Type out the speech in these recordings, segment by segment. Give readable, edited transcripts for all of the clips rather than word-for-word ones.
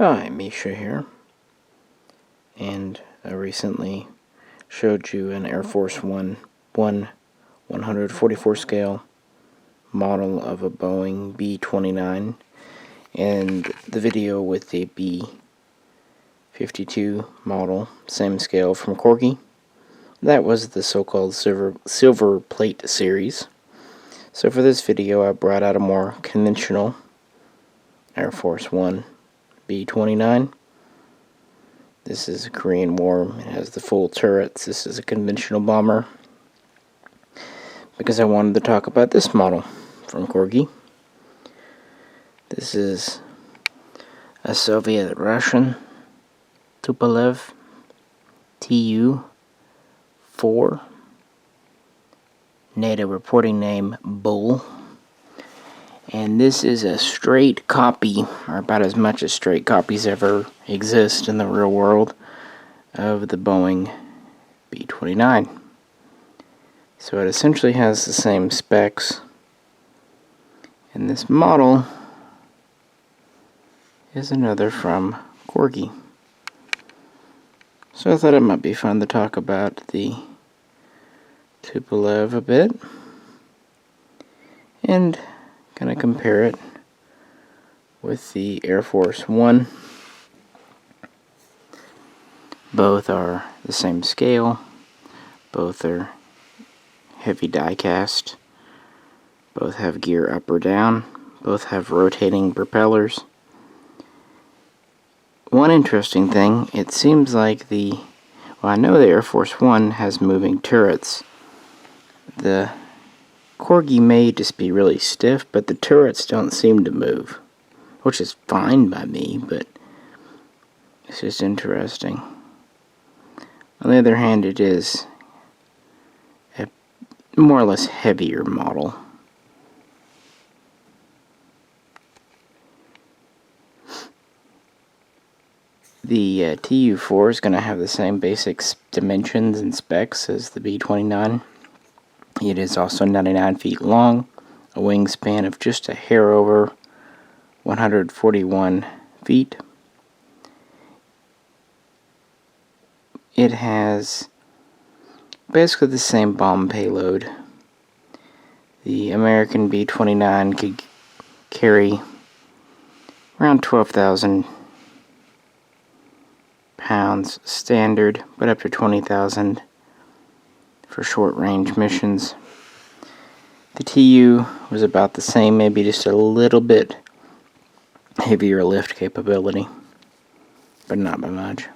Hi, Misha here, and I recently showed you an Air Force One 144 scale model of a Boeing B-29, and the video with the B-52 model, same scale from Corgi. That was the so-called silver plate series. So for this video I brought out a more conventional Air Force One B-29. This is a Korean War. It has the full turrets. This is a conventional bomber. Because I wanted to talk about this model from Corgi. This is a Soviet-Russian Tupolev Tu-4. NATO reporting name Bull. And this is a straight copy, or about as much as straight copies ever exist in the real world, of the Boeing B-29. So it essentially has the same specs. And this model is another from Corgi. So I thought it might be fun to talk about the Tupolev a bit. And kind of compare it with the Air Force One. Both are the same scale. Both are heavy die-cast. Both have gear up or down. Both have rotating propellers. One interesting thing, it seems like I know the Air Force One has moving turrets. The Corgi may just be really stiff, but the turrets don't seem to move, which is fine by me, but it's just interesting. On the other hand, it is a more or less heavier model. The Tu-4 is going to have the same basic dimensions and specs as the B-29. It is also 99 feet long, a wingspan of just a hair over 141 feet. It has basically the same bomb payload. The American B-29 could carry around 12,000 pounds standard, but up to 20,000 for short-range missions. The TU was about the same, maybe just a little bit heavier lift capability, but not by much.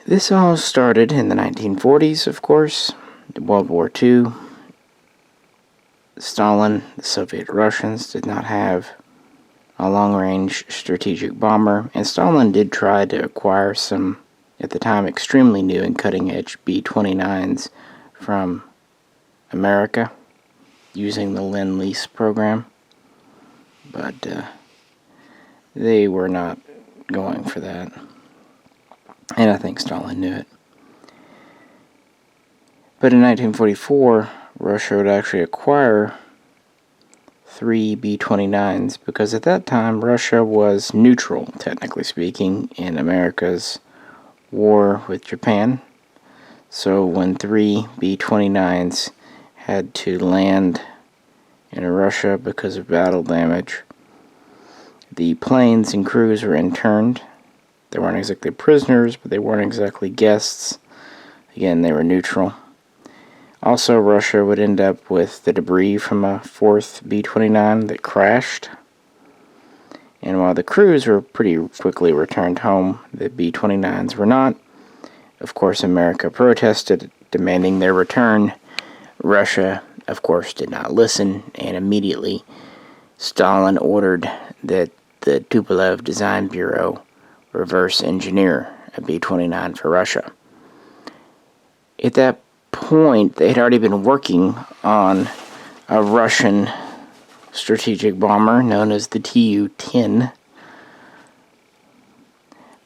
This all started in the 1940s, of course, World War II. Stalin, the Soviet-Russians, did not have a long-range strategic bomber, and Stalin did try to acquire some, at the time, extremely new and cutting-edge B-29s from America using the Lend-Lease program, but they were not going for that, and I think Stalin knew it. But in 1944, Russia would actually acquire 3 B-29s, because at that time Russia was neutral, technically speaking, in America's war with Japan. So when 3 B-29s had to land in Russia because of battle damage, the planes and crews were interned. They weren't exactly prisoners, but they weren't exactly guests. Again, they were neutral. Also, Russia would end up with the debris from a 4th B-29 that crashed. And while the crews were pretty quickly returned home, the B-29s were not. Of course, America protested, demanding their return. Russia, of course, did not listen, and immediately Stalin ordered that the Tupolev Design Bureau reverse engineer a B-29 for Russia. At that point, they had already been working on a Russian strategic bomber known as the Tu-10,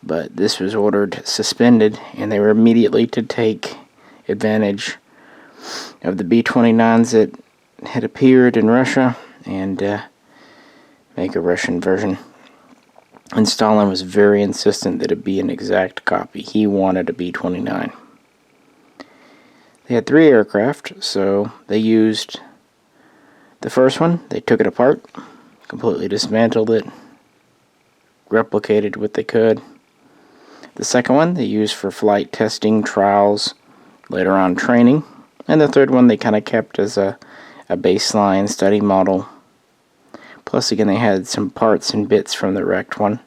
but this was ordered suspended, and they were immediately to take advantage of the B-29s that had appeared in Russia and make a Russian version. And Stalin was very insistent that it be an exact copy. He wanted a B-29. They had 3 aircraft, so they used the first one. They took it apart, completely dismantled it, replicated what they could. The second one they used for flight testing, trials, later on training. And the third one they kind of kept as a baseline study model. Plus, again, they had some parts and bits from the wrecked one.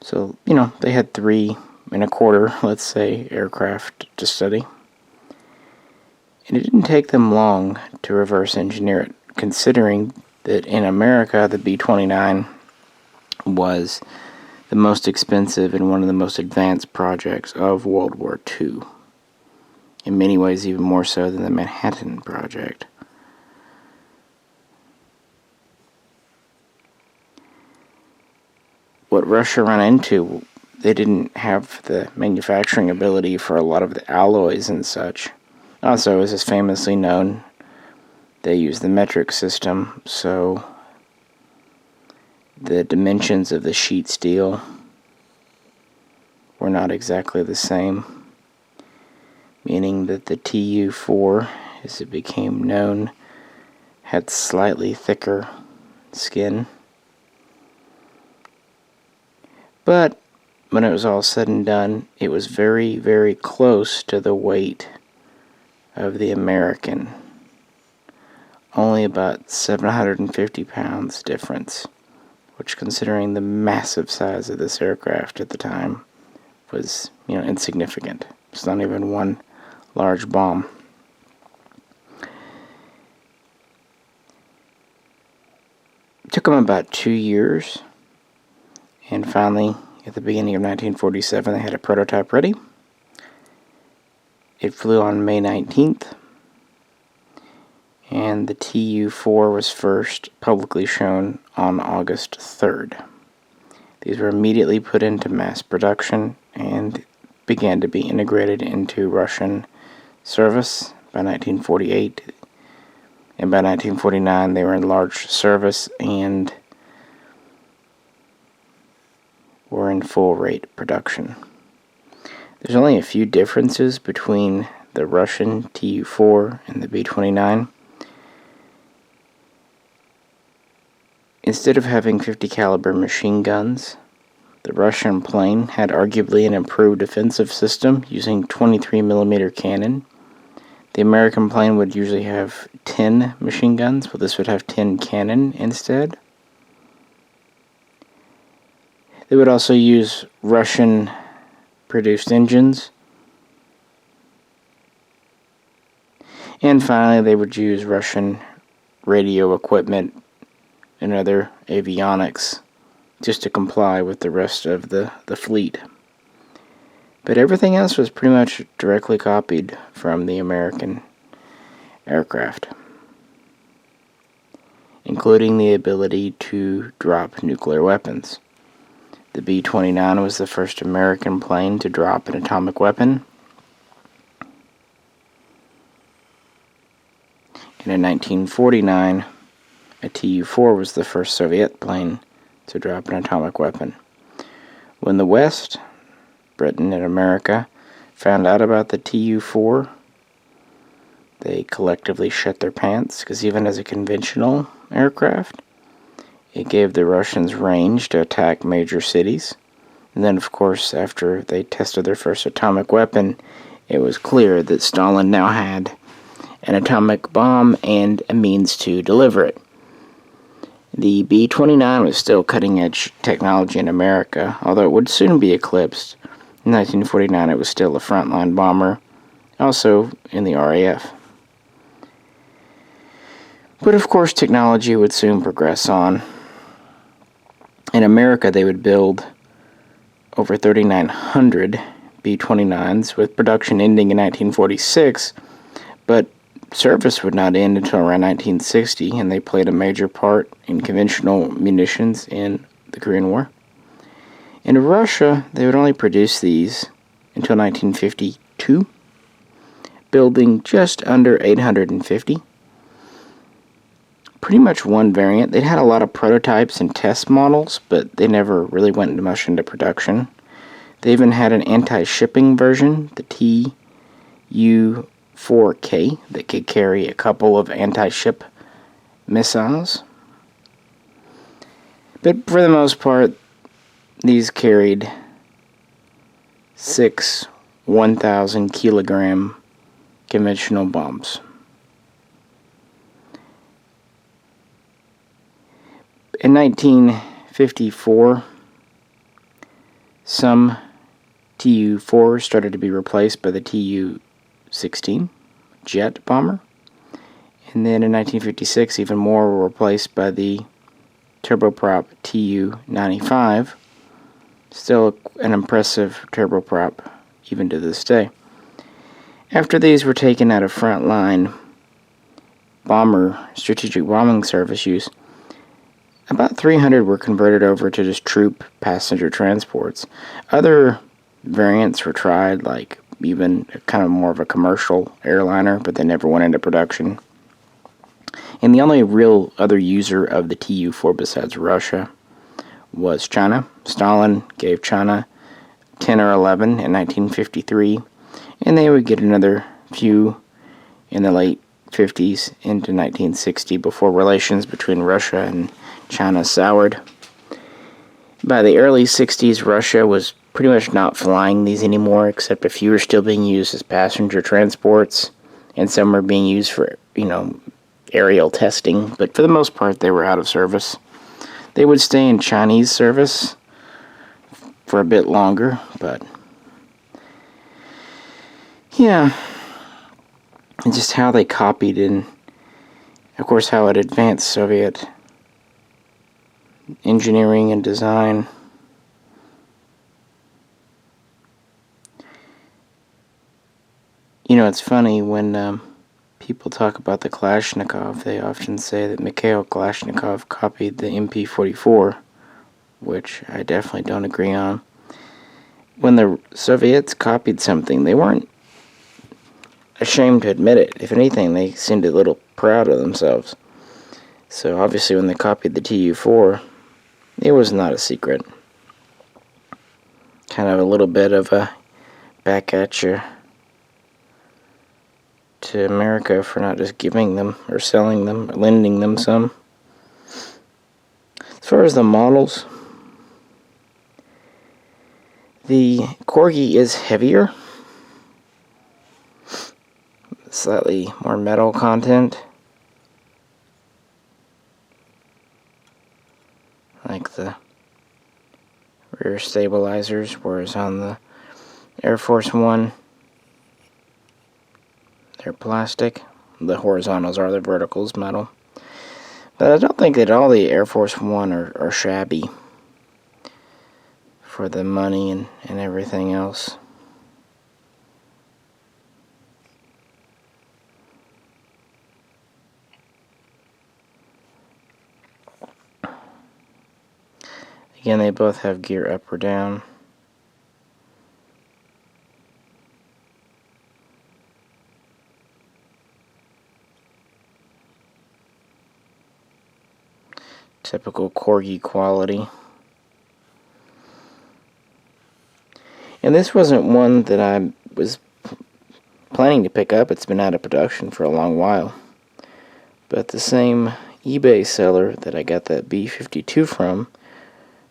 So, they had 3 and a quarter, let's say, aircraft to study. And it didn't take them long to reverse engineer it, considering that in America, the B-29 was the most expensive and one of the most advanced projects of World War II. In many ways, even more so than the Manhattan Project. What Russia ran into, they didn't have the manufacturing ability for a lot of the alloys and such. Also, as is famously known, they use the metric system, so the dimensions of the sheet steel were not exactly the same, meaning that the Tu-4, as it became known, had slightly thicker skin. But when it was all said and done, it was very, very close to the weight of the American. Only about 750 pounds difference, which, considering the massive size of this aircraft at the time, was, insignificant. It's not even one large bomb. It took them about 2 years, and finally, at the beginning of 1947, they had a prototype ready. It flew on May 19th, and the Tu-4 was first publicly shown on August 3rd. These were immediately put into mass production and began to be integrated into Russian service by 1948. And by 1949, they were in large service and were in full rate production. There's only a few differences between the Russian Tu-4 and the B-29. Instead of having 50 caliber machine guns, the Russian plane had arguably an improved defensive system using 23mm cannon. The American plane would usually have 10 machine guns, but this would have 10 cannon instead. They would also use Russian-produced engines. And finally, they would use Russian radio equipment and other avionics just to comply with the rest of the fleet. But everything else was pretty much directly copied from the American aircraft, including the ability to drop nuclear weapons. The B-29 was the first American plane to drop an atomic weapon. And in 1949, a Tu-4 was the first Soviet plane to drop an atomic weapon. When the West, Britain and America, found out about the Tu-4, they collectively shit their pants, because even as a conventional aircraft, it gave the Russians range to attack major cities. And then, of course, after they tested their first atomic weapon, it was clear that Stalin now had an atomic bomb and a means to deliver it. The B-29 was still cutting-edge technology in America, although it would soon be eclipsed. In 1949, it was still a frontline bomber, also in the RAF. But of course, technology would soon progress on. In America, they would build over 3,900 B-29s, with production ending in 1946, but service would not end until around 1960, and they played a major part in conventional munitions in the Korean War. In Russia, they would only produce these until 1952, building just under 850. pretty much one variant. They'd had a lot of prototypes and test models, but they never really went much into production. They even had an anti-shipping version, the Tu-4K, that could carry a couple of anti-ship missiles. But for the most part, these carried 6 1,000-kilogram conventional bombs. In 1954, some Tu-4s started to be replaced by the Tu-16 jet bomber. And then in 1956, even more were replaced by the turboprop Tu-95. Still an impressive turboprop even to this day. After these were taken out of frontline strategic bombing service use, about 300 were converted over to just troop passenger transports. Other variants were tried, like even kind of more of a commercial airliner, but they never went into production. And the only real other user of the Tu-4 besides Russia was China. Stalin gave China 10 or 11 in 1953, and they would get another few in the late 50s into 1960 before relations between Russia and China soured. By the early 60s, Russia was pretty much not flying these anymore, except a few are still being used as passenger transports, and some are being used for, aerial testing, but for the most part, they were out of service. They would stay in Chinese service for a bit longer, but yeah, and just how they copied and, of course, how it advanced Soviet engineering and design. It's funny when people talk about the Kalashnikov, they often say that Mikhail Kalashnikov copied the MP-44, which I definitely don't agree on. When the Soviets copied something, they weren't ashamed to admit it. If anything, they seemed a little proud of themselves. So obviously when they copied the Tu-4, it was not a secret. Kind of a little bit of a back at you to America for not just giving them or selling them or lending them some. As far as the models, the Corgi is heavier, slightly more metal content, like the rear stabilizers, whereas on the Air Force One, they're plastic. The horizontals are the verticals, metal. But I don't think that all the Air Force One are shabby for the money and everything else. Again, they both have gear up or down. Typical Corgi quality. And this wasn't one that I was planning to pick up. It's been out of production for a long while. But the same eBay seller that I got that B-52 from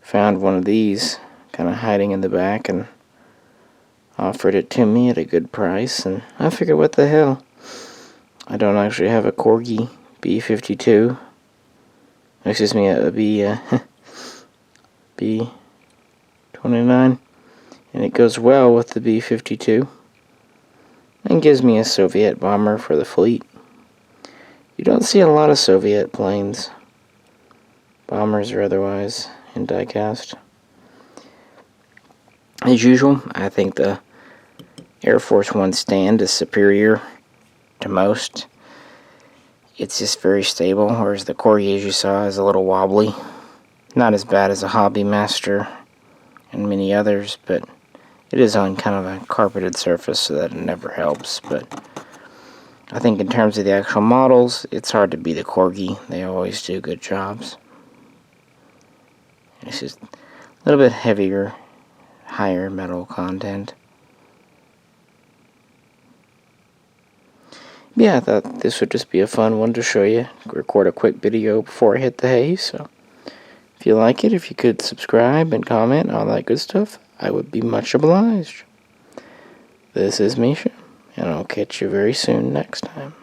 found one of these kind of hiding in the back and offered it to me at a good price. And I figured, what the hell? I don't actually have a Corgi B-52. Excuse me, a B-29, and it goes well with the B-52 and gives me a Soviet bomber for the fleet. You don't see a lot of Soviet planes, bombers or otherwise, in diecast. As usual, I think the Air Force One stand is superior to most. It's just very stable, whereas the Corgi, as you saw, is a little wobbly. Not as bad as a Hobby Master and many others, but it is on kind of a carpeted surface, so that it never helps. But I think in terms of the actual models, it's hard to beat the Corgi. They always do good jobs. It's just a little bit heavier, higher metal content. Yeah, I thought this would just be a fun one to show you. Record a quick video before I hit the hay, so if you like it, if you could subscribe and comment, all that good stuff, I would be much obliged. This is Misha, and I'll catch you very soon next time.